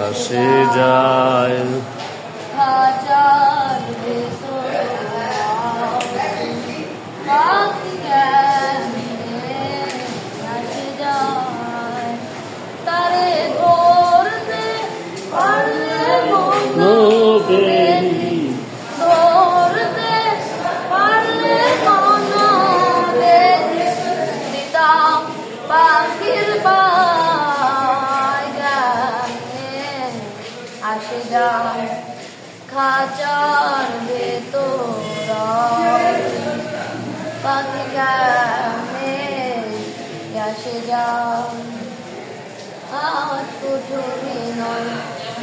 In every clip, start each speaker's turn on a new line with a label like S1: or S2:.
S1: আসে যায়।
S2: খাঁচার ভেতর পাখি কেমনে আসে যায়, তারে ধরতে পারলে মনো বেরি, ধরতে পারলে মনো বেরি, দিতাম পাখির পায় কেমনে আসে যায়। খাঁচার ভেতর পাখি কেমনে আসে যায়। আজ কুঠুরি নয়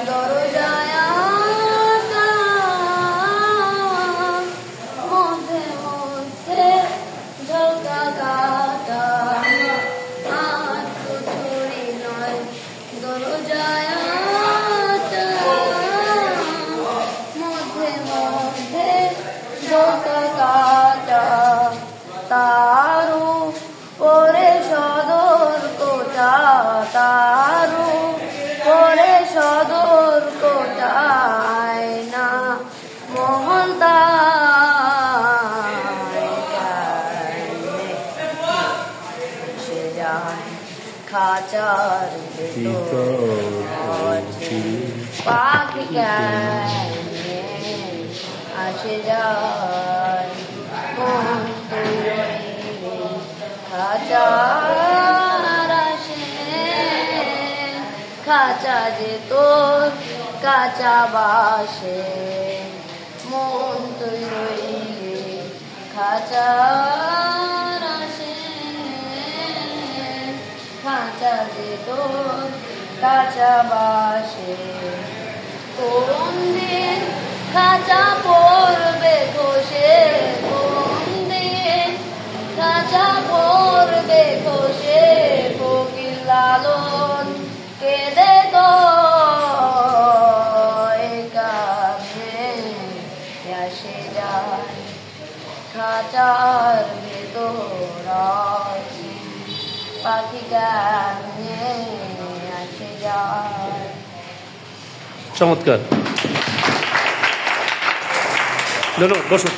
S2: দরজায় আটা, মধ্যে মধ্যে ঝলকা কাটা। আজ কুঠুরি নয় দরজায় আটা, মধ্যে মধ্যে ঝলকা কাটা। তারু পরে সদর কোটা, তারু পরে সদর কোটায় না মোহন সে যায়। খাঁচার ভেতর পাখি কেমনে আসে যায়। মন তৈরি খাঁচার আসে, খাঁচা যে তোর কাঁচা বাসে। মন তৈরি খাঁচার আসে, খাঁচা যে তোর কাঁচা বাসে। কোন দিন খাঁচা পড়বে খসে, কোন দিন খাঁচা পড়বে খসে। ফকির লালন কেঁদে কামে আসে যায়। খাঁচার ভেতর পাখি কেমনে আসে যায়।
S1: চমৎকার, ধন্যবাদ, বসুন।